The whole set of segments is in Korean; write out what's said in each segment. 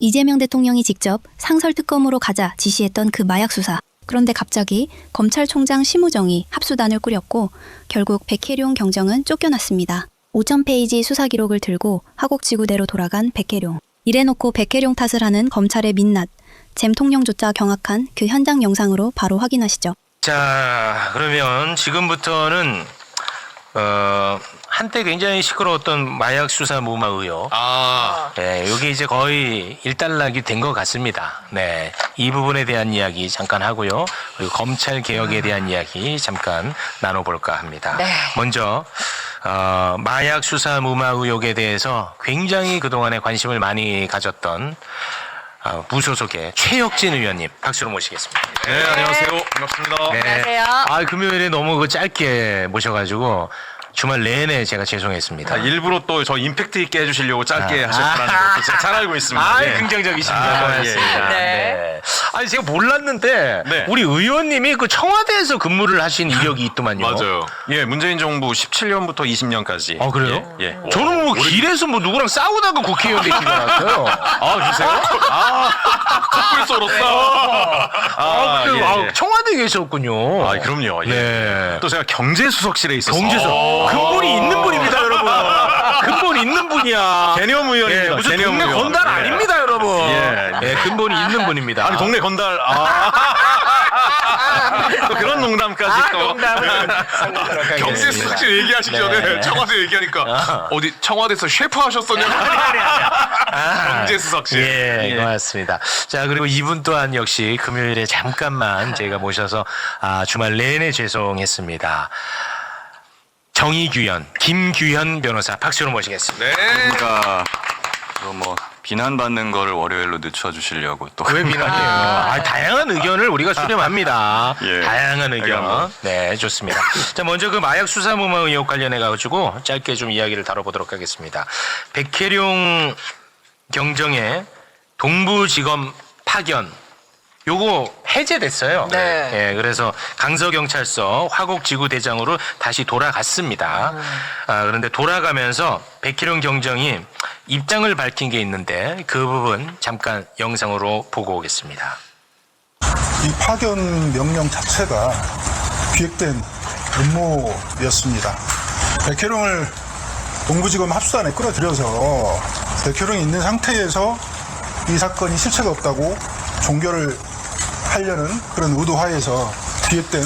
이재명 대통령이 직접 상설특검으로 가자 지시했던 그 마약 수사. 그런데 갑자기 검찰총장 심우정이 합수단을 꾸렸고 결국 백혜룡 경정은 쫓겨났습니다. 5,000페이지 수사 기록을 들고 화곡지구대로 돌아간 백혜룡. 이래놓고 백혜룡 탓을 하는 검찰의 민낯. 잼 통령조차 경악한 그 현장 영상으로 바로 확인하시죠. 자, 그러면 지금부터는 한때 굉장히 시끄러웠던 마약 수사 무마 의혹. 네, 여기 이제 거의 일단락이 된 것 같습니다. 네, 이 부분에 대한 이야기 잠깐 하고요. 그리고 검찰 개혁에 대한 이야기 잠깐 나눠볼까 합니다. 네. 먼저 마약 수사 무마 의혹에 대해서 굉장히 그동안에 관심을 많이 가졌던 무소속의 최혁진 의원님 박수로 모시겠습니다. 네, 안녕하세요. 반갑습니다. 네. 안녕하세요. 금요일에 너무 짧게 모셔가지고 주말 내내 제가 죄송했습니다. 일부러 또 저 임팩트 있게 해주시려고 짧게 하셨다는 것도 제가 잘 알고 있습니다. 네. 긍정적이십니다. 고맙습니다. 예, 예. 네. 아니 제가 몰랐는데 네. 우리 의원님이 그 청와대에서 근무를 하신 이력이 있더만요. 맞아요. 예, 문재인 정부 17년부터 20년까지. 아, 그래요? 예. 예. 저는 뭐 길에서 뭐 누구랑 싸우다가 국회의원 되신 줄 알았어요. 그러세요? 콧불소로서. 청와대에 계셨군요. 그럼요. 예. 네. 또 제가 경제수석실에 있었어요. 경제서 근본이 있는 분입니다, 여러분. 근본 있는 분이야. 개념 의원입니다. 무슨 개념 동네 의원. 건달 예. 아닙니다, 여러분. 예. 근본이 있는 분입니다. 아니, 동네 건달. 또 그런 농담까지 또. 경제수석실 얘기하시기 전에 청와대 얘기하니까 어디 청와대에서 셰프 하셨었냐고. 경제수석실. 예, 고맙습니다. 자, 그리고 이분 또한 역시 금요일에 잠깐만 저희가 모셔서 주말 내내 죄송했습니다. 정의규현, 김규현 변호사 박수로 모시겠습니다. 네. 그러니까 뭐 비난받는 거를 월요일로 늦춰주시려고 또 왜 비난해요? 다양한 의견을 우리가 수렴합니다. 예. 다양한 의견. 알겠습니다. 네, 좋습니다. 자, 먼저 그 마약 수사 무마 의혹 관련해 가지고 짧게 좀 이야기를 다뤄보도록 하겠습니다. 백혜룡 경정의 동부지검 파견. 요거 해제됐어요. 네. 예, 그래서 강서경찰서 화곡지구대장으로 다시 돌아갔습니다. 그런데 돌아가면서 백희룡 경정이 입장을 밝힌 게 있는데 그 부분 잠깐 영상으로 보고 오겠습니다. 이 파견 명령 자체가 기획된 음모였습니다. 백혜룡을 동부지검 합수단에 끌어들여서 백혜룡이 있는 상태에서 이 사건이 실체가 없다고 종결을 하려는 그런 의도하에서 기획된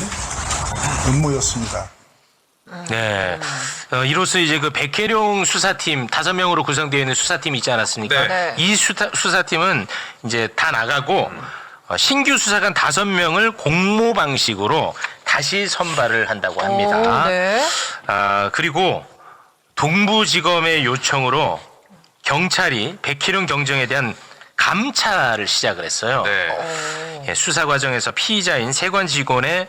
음모였습니다. 네. 이로써 이제 그 백혜룡 수사팀 5명으로 구성되어 있는 수사팀이 있지 않았습니까? 네. 이 수사팀은 이제 다 나가고 신규 수사관 5명을 공모 방식으로 다시 선발을 한다고 합니다. 네. 그리고 동부지검의 요청으로 경찰이 백희룡 경정에 대한 감찰을 시작을 했어요. 네. 예, 수사 과정에서 피의자인 세관 직원의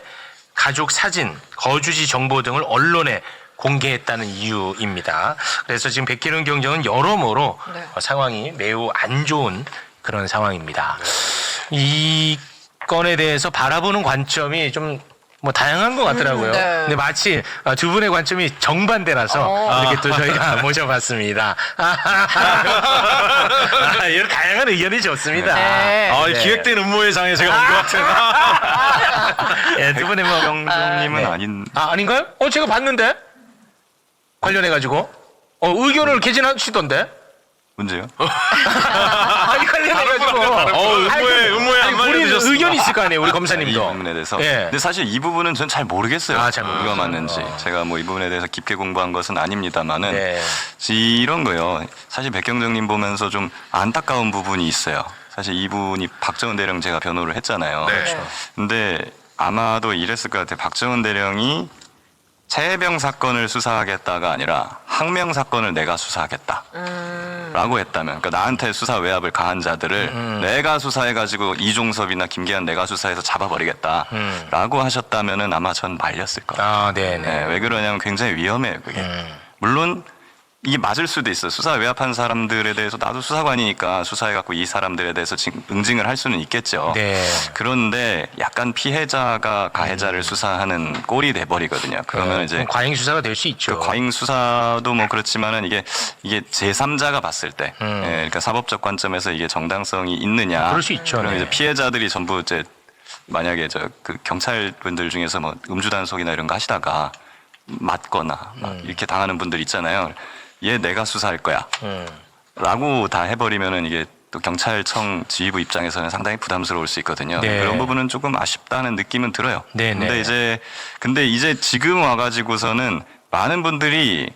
가족 사진, 거주지 정보 등을 언론에 공개했다는 이유입니다. 그래서 지금 백희룡 경정은 여러모로 네. 상황이 매우 안 좋은 그런 상황입니다. 이 건에 대해서 바라보는 관점이 좀 뭐 다양한 것 같더라고요. 네. 근데 마치 두 분의 관점이 정반대라서 이렇게 또 저희가 모셔봤습니다. 이런 다양한 의견이 좋습니다. 네. 이 기획된 음모의 장에 제가 온 것 같아요. 예, 두 분의 뭐 경정님은 네. 아닌 아닌가요? 제가 봤는데 관련해 가지고 의견을 개진하시던데. 문제요? 아니 관련해가지고 음모에 안 우리 말려드셨습니다. 의견이 있을 거 아니에요, 우리 이 검사님도. 부분에 대해서. 예. 근데 사실 이 부분은 전 잘 모르겠어요. 잘 모르겠어요. 누가 맞는지. 제가 뭐 이 부분에 대해서 깊게 공부한 것은 아닙니다만은 네. 이런 거요. 사실 백경정님 보면서 좀 안타까운 부분이 있어요. 사실 이분이 박정은 대령 제가 변호를 했잖아요. 네. 근데 아마도 이랬을 것 같아요. 박정은 대령이 최해병 사건을 수사하겠다가 아니라 항명 사건을 내가 수사하겠다. 라고 했다면, 그러니까 나한테 수사 외압을 가한 자들을 내가 수사해가지고 이종섭이나 김계한 내가 수사해서 잡아버리겠다. 라고 하셨다면은 아마 전 말렸을 거예요. 네네. 네, 왜 그러냐면 굉장히 위험해요, 그게. 물론 이게 맞을 수도 있어. 수사 외압한 사람들에 대해서 나도 수사관이니까 수사해갖고 이 사람들에 대해서 응징을 할 수는 있겠죠. 네. 그런데 약간 피해자가 가해자를 수사하는 꼴이 돼버리거든요. 그러면 이제 과잉 수사가 될 수 있죠. 그 과잉 수사도 뭐 그렇지만은 이게 제3자가 봤을 때, 예, 그러니까 사법적 관점에서 이게 정당성이 있느냐. 그럴 수 있죠. 그러면 네. 이제 피해자들이 전부 이제 만약에 그 경찰분들 중에서 뭐 음주 단속이나 이런 거 하시다가 맞거나 막 이렇게 당하는 분들 있잖아요. 얘 내가 수사할 거야. 라고 다 해버리면은 이게 또 경찰청 지휘부 입장에서는 상당히 부담스러울 수 있거든요. 네. 그런 부분은 조금 아쉽다는 느낌은 들어요. 네, 네. 근데 이제 지금 와가지고서는 많은 분들이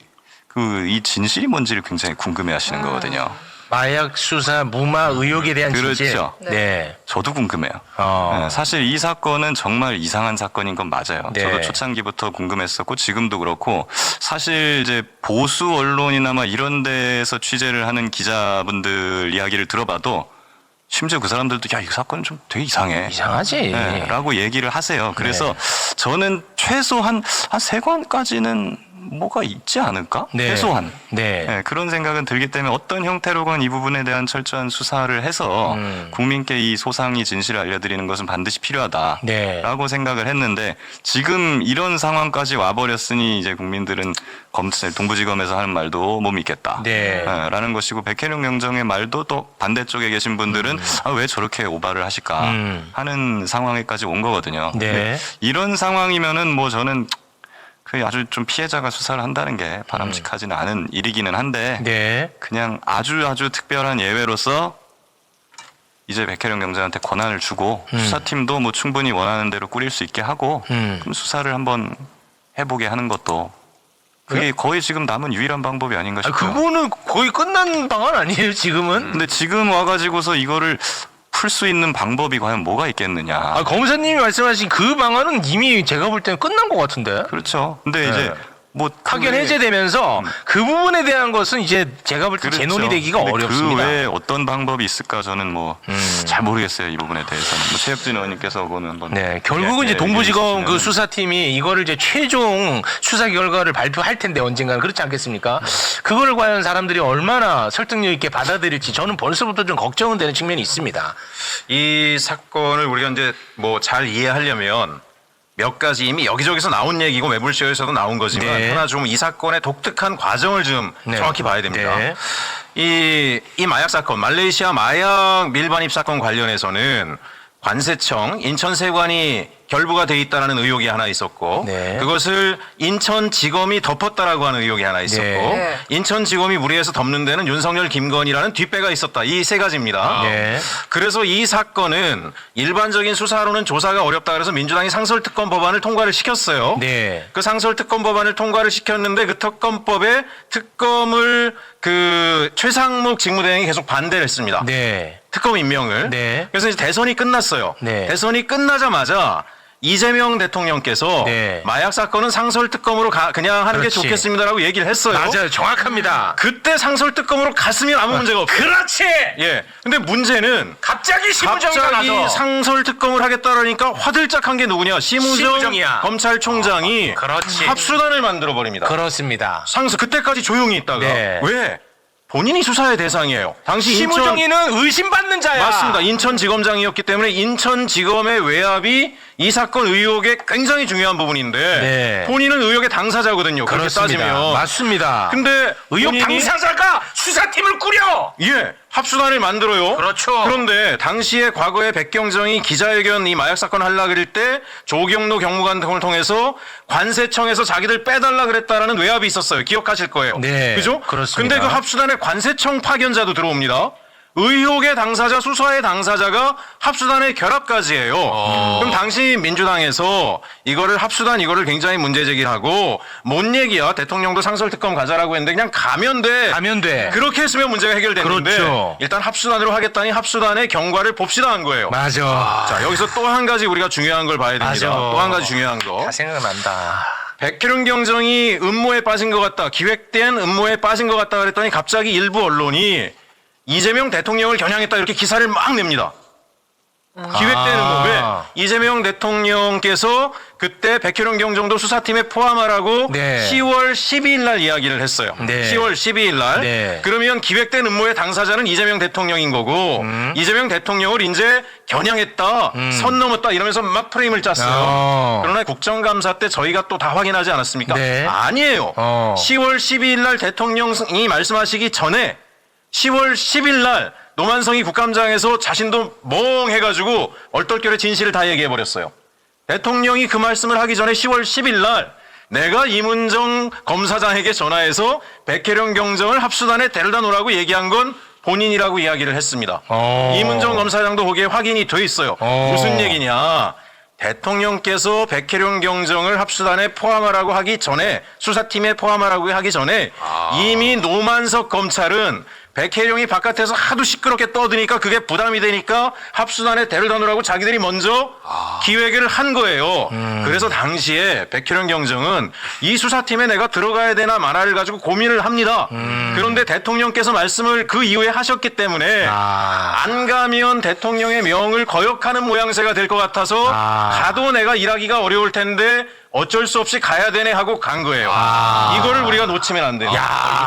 이 진실이 뭔지를 굉장히 궁금해하시는 거거든요. 마약 수사 무마 의혹에 대한 진실. 그렇죠. 네. 저도 궁금해요. 네, 사실 이 사건은 정말 이상한 사건인 건 맞아요. 네. 저도 초창기부터 궁금했었고 지금도 그렇고 사실 이제 보수 언론이나 막 이런 데서 취재를 하는 기자분들 이야기를 들어봐도 심지어 그 사람들도 야, 이 사건 좀 되게 이상해. 이상하지. 네, 라고 얘기를 하세요. 그래서 저는 최소한 한 3관까지는 뭐가 있지 않을까? 네. 최소한. 네. 네, 그런 생각은 들기 때문에 어떤 형태로건 이 부분에 대한 철저한 수사를 해서 국민께 이 소상히 진실을 알려드리는 것은 반드시 필요하다라고 네. 생각을 했는데 지금 이런 상황까지 와버렸으니 이제 국민들은 검찰 동부지검에서 하는 말도 못 믿겠다. 네. 라는 것이고 백혜룡 경정의 말도 또 반대쪽에 계신 분들은 왜 저렇게 오바를 하실까 하는 상황에까지 온 거거든요. 네. 근데 이런 상황이면은 뭐 저는 그 아주 좀 피해자가 수사를 한다는 게 바람직하지는 않은 일이기는 한데 네. 그냥 아주 특별한 예외로서 이제 백혜령 경장한테 권한을 주고 수사팀도 뭐 충분히 원하는 대로 꾸릴 수 있게 하고 그럼 수사를 한번 해보게 하는 것도 그게 거의 지금 남은 유일한 방법이 아닌가 싶어요. 그거는 거의 끝난 방안 아니에요, 지금은? 근데 지금 와가지고서 이거를 풀 수 있는 방법이 과연 뭐가 있겠느냐. 검사님이 말씀하신 그 방안은 이미 제가 볼 때는 끝난 것 같은데. 그렇죠. 근데 이제 뭐 파견 해제되면서 그 부분에 대한 것은 이제 제가 볼 때 그렇죠. 재논의되기가 근데 어렵습니다. 그 외에 어떤 방법이 있을까 저는 뭐 잘 모르겠어요. 이 부분에 대해서는. 뭐 최혁진 의원님께서 그거는 한번 네, 결국은 이제 동부지검 그 얘기해 주시면은. 수사팀이 이거를 이제 최종 수사 결과를 발표할 텐데 언젠가는 그렇지 않겠습니까? 그거를 과연 사람들이 얼마나 설득력 있게 받아들일지 저는 벌써부터 좀 걱정은 되는 측면이 있습니다. 이 사건을 우리가 이제 뭐 잘 이해하려면 몇 가지 이미 여기저기서 나온 얘기고 매불쇼에서도 나온 거지만 네. 하나 좀 이 사건의 독특한 과정을 좀 네. 정확히 봐야 됩니다. 네. 이 마약 사건, 말레이시아 마약 밀반입 사건 관련해서는 관세청, 인천세관이 결부가 돼 있다는 의혹이 하나 있었고 네. 그것을 인천지검이 덮었다라고 하는 의혹이 하나 있었고 네. 인천지검이 무리해서 덮는 데는 윤석열, 김건희라는 뒷배가 있었다. 이 세 가지입니다. 네. 그래서 이 사건은 일반적인 수사로는 조사가 어렵다 그래서 민주당이 상설특검 법안을 통과를 시켰어요. 네. 그 상설특검 법안을 통과를 시켰는데 그 특검법에 특검을 그 최상목 직무대행이 계속 반대를 했습니다. 네. 특검 임명을. 네. 그래서 이제 대선이 끝났어요. 네. 대선이 끝나자마자 이재명 대통령께서 네. 마약 사건은 상설특검으로 그냥 하는 그렇지. 게 좋겠습니다라고 얘기를 했어요. 맞아요. 정확합니다. 그때 상설특검으로 갔으면 아무 문제가 없어요. 그렇지! 예. 근데 문제는 갑자기 심우정이가 갑자기 나서. 상설특검을 하겠다라니까 화들짝한 게 누구냐? 심우정이야. 검찰총장이 그렇지. 합수단을 만들어 버립니다. 그렇습니다. 그때까지 조용히 있다가 네. 왜? 본인이 수사의 대상이에요. 당시 심우정이는 의심받는 자야. 맞습니다. 인천지검장이었기 때문에 인천지검의 외압이 이 사건 의혹의 굉장히 중요한 부분인데 네. 본인은 의혹의 당사자거든요. 그렇게 그렇습니다. 따지면. 맞습니다. 근데 의혹 본인이- 당사자가 수사팀을 꾸려. 예, 합수단을 만들어요. 그렇죠. 그런데 당시에 과거에 백경정이 기자회견 이 마약 사건 하려 그럴 때 조경로 경무관 등을 통해서 관세청에서 자기들 빼달라 그랬다라는 외압이 있었어요. 기억하실 거예요. 네, 그죠? 그렇습니다. 근데 그 합수단에 관세청 파견자도 들어옵니다. 의혹의 당사자, 수사의 당사자가 합수단의 결합까지 해요. 그럼 당시 민주당에서 이거를 합수단 이거를 굉장히 문제 제기를 하고 뭔 얘기야? 대통령도 상설특검 가자라고 했는데 그냥 가면 돼. 가면 돼. 그렇게 했으면 문제가 해결됐는데 그렇죠. 일단 합수단으로 하겠다니 합수단의 경과를 봅시다 한 거예요. 맞아. 자, 여기서 또 한 가지 우리가 중요한 걸 봐야 됩니다. 맞아. 또 한 가지 중요한 거. 다 생각난다. 백혜룡 경정이 음모에 빠진 것 같다. 기획된 음모에 빠진 것 같다 그랬더니 갑자기 일부 언론이 이재명 대통령을 겨냥했다 이렇게 기사를 막 냅니다. 기획되는 거. 왜? 이재명 대통령께서 그때 백혜련 경정도 수사팀에 포함하라고 네. 10월 12일 날 이야기를 했어요. 네. 10월 12일 날. 네. 그러면 기획된 음모의 당사자는 이재명 대통령인 거고 이재명 대통령을 이제 겨냥했다, 선 넘었다 이러면서 막 프레임을 짰어요. 그러나 국정감사 때 저희가 또 다 확인하지 않았습니까? 네. 아니에요. 10월 12일 날 대통령이 말씀하시기 전에 10월 10일 날 노만성이 국감장에서 자신도 멍해가지고 얼떨결에 진실을 다 얘기해버렸어요. 대통령이 그 말씀을 하기 전에 10월 10일 날 내가 이문정 검사장에게 전화해서 백혜련 경정을 합수단에 데려다 놓으라고 얘기한 건 본인이라고 이야기를 했습니다. 이문정 검사장도 거기에 확인이 돼 있어요. 무슨 얘기냐. 대통령께서 백혜련 경정을 합수단에 포함하라고 하기 전에 수사팀에 포함하라고 하기 전에 이미 노만석 검찰은 백혜령이 바깥에서 하도 시끄럽게 떠드니까 그게 부담이 되니까 합수단에 데려다 놓으라고 자기들이 먼저 기획을 한 거예요. 그래서 당시에 백혜령 경정은 이 수사팀에 내가 들어가야 되나 마나를 가지고 고민을 합니다. 그런데 대통령께서 말씀을 그 이후에 하셨기 때문에 안 가면 대통령의 명을 거역하는 모양새가 될 것 같아서 가도 내가 일하기가 어려울 텐데 어쩔 수 없이 가야 되네 하고 간 거예요. 이거를 우리가 놓치면 안 돼요.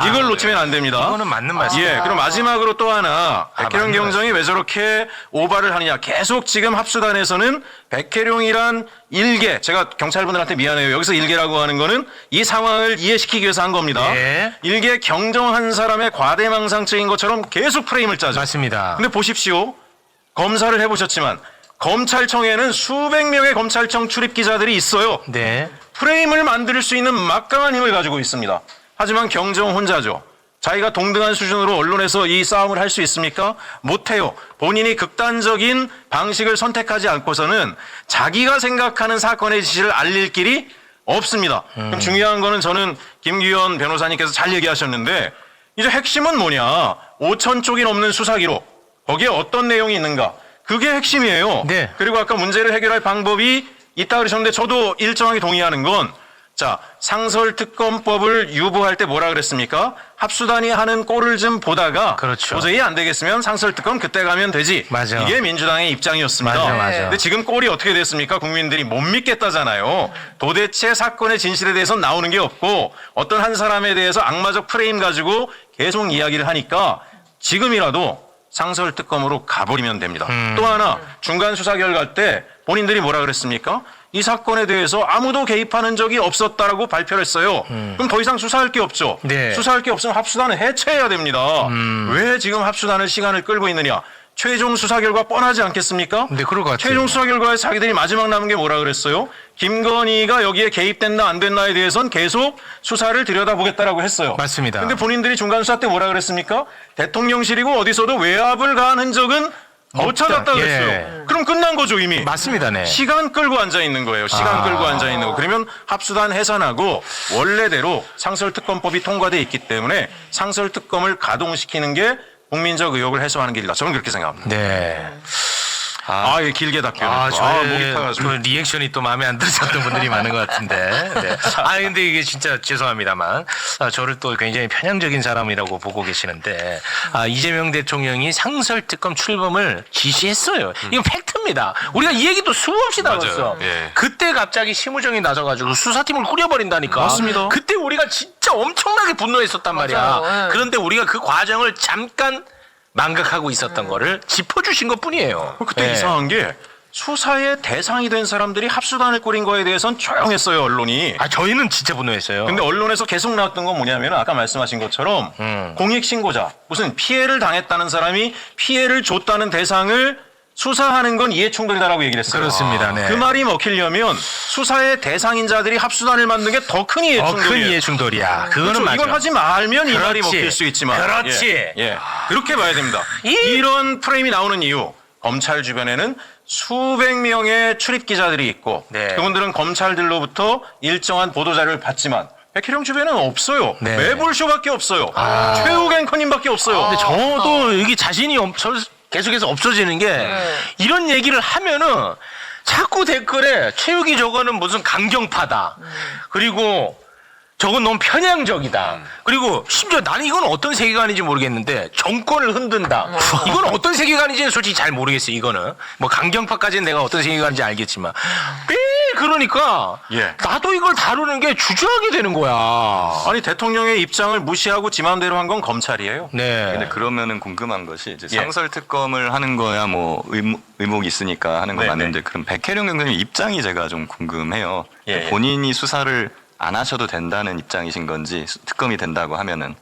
이걸 놓치면 안 됩니다. 이거는 맞는 말씀이에요. 예, 그럼 마지막으로 또 하나 백혜령 맞는 경정이 왜 저렇게 오바를 하느냐. 계속 지금 합수단에서는 백혜령이란 일개, 제가 경찰분들한테 미안해요. 여기서 일개라고 하는 거는 이 상황을 이해시키기 위해서 한 겁니다. 네. 일개 경정한 사람의 과대망상증인 것처럼 계속 프레임을 짜죠. 맞습니다. 근데 보십시오. 검사를 해보셨지만 검찰청에는 수백 명의 검찰청 출입 기자들이 있어요. 네. 프레임을 만들 수 있는 막강한 힘을 가지고 있습니다. 하지만 경정 혼자죠. 자기가 동등한 수준으로 언론에서 이 싸움을 할 수 있습니까? 못해요. 본인이 극단적인 방식을 선택하지 않고서는 자기가 생각하는 사건의 지시를 알릴 길이 없습니다. 그럼 중요한 거는 저는 김규현 변호사님께서 잘 얘기하셨는데 이제 핵심은 뭐냐. 5천 쪽이 넘는 수사 기록. 거기에 어떤 내용이 있는가. 그게 핵심이에요. 네. 그리고 아까 문제를 해결할 방법이 있다 그러셨는데 저도 일정하게 동의하는 건 자, 상설특검법을 유보할 때 뭐라 그랬습니까? 합수단이 하는 꼴을 좀 보다가 그렇죠. 도저히 안 되겠으면 상설특검 그때 가면 되지. 맞아. 이게 민주당의 입장이었습니다. 맞아. 근데 지금 꼴이 어떻게 됐습니까? 국민들이 못 믿겠다잖아요. 도대체 사건의 진실에 대해서 나오는 게 없고 어떤 한 사람에 대해서 악마적 프레임 가지고 계속 이야기를 하니까 지금이라도 상설특검으로 가버리면 됩니다. 또 하나 중간 수사 결과 때 본인들이 뭐라 그랬습니까? 이 사건에 대해서 아무도 개입하는 적이 없었다라고 발표를 했어요. 그럼 더 이상 수사할 게 없죠. 네. 수사할 게 없으면 합수단을 해체해야 됩니다. 왜 지금 합수단을 시간을 끌고 있느냐. 최종 수사 결과 뻔하지 않겠습니까? 네, 그럴 것 같아요. 최종 수사 결과에 자기들이 마지막 남은 게 뭐라 그랬어요? 김건희가 여기에 개입됐나 안 됐나에 대해서는 계속 수사를 들여다보겠다라고 했어요. 맞습니다. 근데 본인들이 중간 수사 때 뭐라 그랬습니까? 대통령실이고 어디서도 외압을 가한 흔적은 못 없다. 찾았다 그랬어요. 예. 그럼 끝난 거죠 이미. 맞습니다. 네. 시간 끌고 앉아 있는 거예요. 시간 끌고 앉아 있는 거. 그러면 합수단 해산하고 원래대로 상설특검법이 통과돼 있기 때문에 상설특검을 가동시키는 게 국민적 의혹을 해소하는 길이다. 저는 그렇게 생각합니다. 네. 예, 길게 답변. 목이 저의 타가지고. 그 리액션이 또 마음에 안 들으셨던 분들이 많은 것 같은데. 네. 근데 이게 진짜 죄송합니다만, 저를 또 굉장히 편향적인 사람이라고 보고 계시는데, 이재명 대통령이 상설특검 출범을 지시했어요. 이건 팩트입니다. 우리가 이 얘기도 수없이 다뤘어. 예. 그때 갑자기 심우정이 나서가지고 수사팀을 꾸려버린다니까. 맞습니다. 그때 우리가 진짜 엄청나게 분노했었단 말이야. 맞아요. 예. 그런데 우리가 그 과정을 잠깐 망각하고 있었던 거를 짚어주신 것 뿐이에요. 그때 네. 이상한 게 수사의 대상이 된 사람들이 합수단을 꾸린 거에 대해서는 조용했어요, 언론이. 저희는 진짜 분노했어요. 근데 언론에서 계속 나왔던 건 뭐냐면 아까 말씀하신 것처럼 공익신고자, 무슨 피해를 당했다는 사람이 피해를 줬다는 대상을 수사하는 건 이해충돌이다라고 얘기를 했어요. 그렇습니다. 네. 그 말이 먹히려면 수사의 대상인 자들이 합수단을 만든 게 더 큰 이해충돌이에요. 큰 이해충돌이야. 그거는 그렇죠. 맞아. 이걸 하지 말면 이 말이 그렇지. 먹힐 수 있지만. 그렇지. 예. 그렇게 봐야 됩니다. 이런 프레임이 나오는 이유. 검찰 주변에는 수백 명의 출입 기자들이 있고 네. 그분들은 검찰들로부터 일정한 보도 자료를 받지만 백혜령 주변에는 없어요. 네. 매불쇼밖에 없어요. 최욱 앵커님밖에 없어요. 근데 저도 여기 자신이 계속해서 없어지는 게 이런 얘기를 하면은 자꾸 댓글에 최욱이 저거는 무슨 강경파다. 그리고 저건 너무 편향적이다. 그리고 심지어 나는 이건 어떤 세계관인지 모르겠는데 정권을 흔든다. 이건 어떤 세계관인지는 솔직히 잘 모르겠어요. 이거는 뭐 강경파까지는 내가 어떤 세계관인지 알겠지만 매일 그러니까 예. 나도 이걸 다루는 게 주저하게 되는 거야. 아니 대통령의 입장을 무시하고 지 맘대로 한 건 검찰이에요. 네. 근데 그러면은 궁금한 것이 이제 예. 상설 특검을 하는 거야 뭐 의목이 있으니까 하는 건 네, 맞는데 네. 그럼 백혜령 경장의 입장이 제가 좀 궁금해요. 예, 예. 본인이 수사를 안 하셔도 된다는 입장이신 건지 특검이 된다고 하면은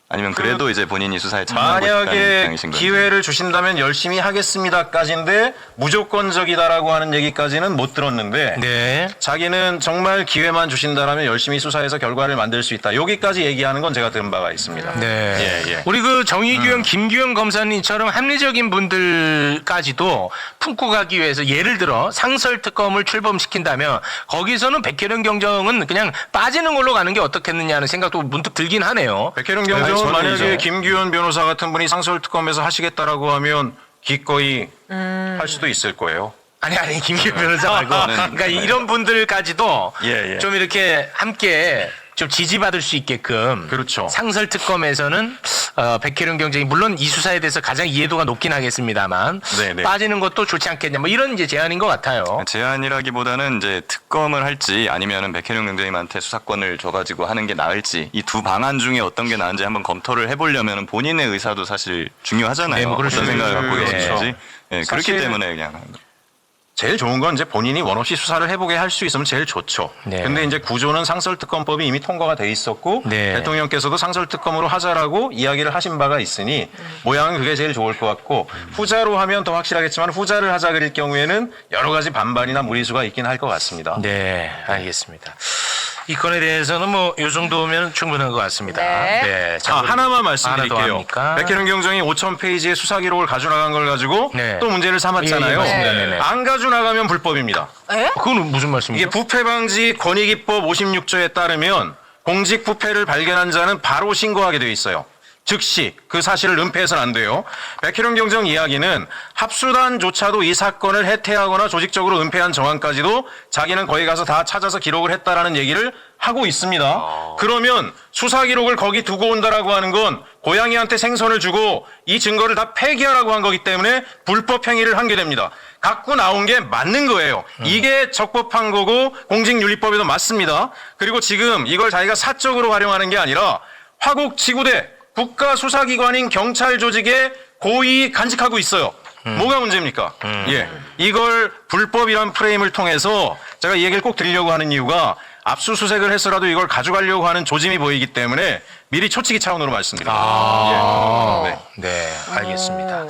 아니면 그래도 이제 본인이 수사에 참여하고 싶다는 만약에 입장이신 건지. 기회를 주신다면 열심히 하겠습니다까지인데 무조건적이다라고 하는 얘기까지는 못 들었는데 네. 자기는 정말 기회만 주신다라면 열심히 수사해서 결과를 만들 수 있다. 여기까지 얘기하는 건 제가 들은 바가 있습니다. 네. 예, 예. 우리 그 정의규형, 김규형 검사님처럼 합리적인 분들까지도 품고 가기 위해서 예를 들어 상설 특검을 출범시킨다면 거기서는 백혜령 경정은 그냥 빠지는 걸로 가는 게 어떻겠느냐는 생각도 문득 들긴 하네요. 백혜령 경정은 저는 만약에 이제- 김규현 변호사 같은 분이 상설특검에서 하시겠다라고 하면 기꺼이 할 수도 있을 거예요. 아니 김규현 변호사 말고 그러니까 이런 분들까지도 예, 예. 좀 이렇게 함께 좀 지지받을 수 있게끔 그렇죠. 상설 특검에서는 백혜령 경쟁이 물론 이 수사에 대해서 가장 이해도가 높긴 하겠습니다만 네, 네. 빠지는 것도 좋지 않겠냐 뭐 이런 이제 제안인 것 같아요. 제안이라기보다는 이제 특검을 할지 아니면은 백혜령 경장님한테 수사권을 줘가지고 하는 게 나을지 이 두 방안 중에 어떤 게 나은지 한번 검토를 해보려면 본인의 의사도 사실 중요하잖아요. 네, 뭐 그럴 어떤 수 생각을 갖고 있죠. 계시는지. 네, 그렇기 사실- 때문에 그냥 제일 좋은 건 이제 본인이 원 없이 수사를 해보게 할 수 있으면 제일 좋죠. 네. 근데 이제 구조는 상설특검법이 이미 통과가 돼 있었고 네. 대통령께서도 상설특검으로 하자라고 이야기를 하신 바가 있으니 모양은 그게 제일 좋을 것 같고 후자로 하면 더 확실하겠지만 후자를 하자 그릴 경우에는 여러 가지 반발이나 무리수가 있긴 할 것 같습니다. 네, 알겠습니다. 이 건에 대해서는 뭐 이 정도면 충분한 것 같습니다. 네. 자, 하나만 하나 더 말씀드릴게요. 합니까? 백혜령 경정이 5,000페이지의 수사 기록을 가져나간 걸 가지고 네. 또 문제를 삼았잖아요. 예, 맞습니다. 네, 네. 안 가져나가면 불법입니다. 그건 무슨 이게 말씀이죠? 부패방지 권익위법 56조에 따르면 공직 부패를 발견한 자는 바로 신고하게 되어 있어요. 즉시 그 사실을 은폐해서는 안 돼요. 백혜령 경정 이야기는 합수단조차도 이 사건을 해태하거나 조직적으로 은폐한 정황까지도 자기는 거기 가서 다 찾아서 기록을 했다라는 얘기를 하고 있습니다. 그러면 수사 기록을 거기 두고 온다라고 하는 건 고양이한테 생선을 주고 이 증거를 다 폐기하라고 한 거기 때문에 불법 행위를 한 게 됩니다. 갖고 나온 게 맞는 거예요. 이게 적법한 거고 공직윤리법에도 맞습니다. 그리고 지금 이걸 자기가 사적으로 활용하는 게 아니라 화곡지구대 국가수사기관인 경찰 조직에 고의 간직하고 있어요. 뭐가 문제입니까? 예, 이걸 불법이란 프레임을 통해서 제가 이 얘기를 꼭 드리려고 하는 이유가 압수수색을 해서라도 이걸 가져가려고 하는 조짐이 보이기 때문에 미리 초치기 차원으로 말씀드립니다. 예. 네. 네, 알겠습니다.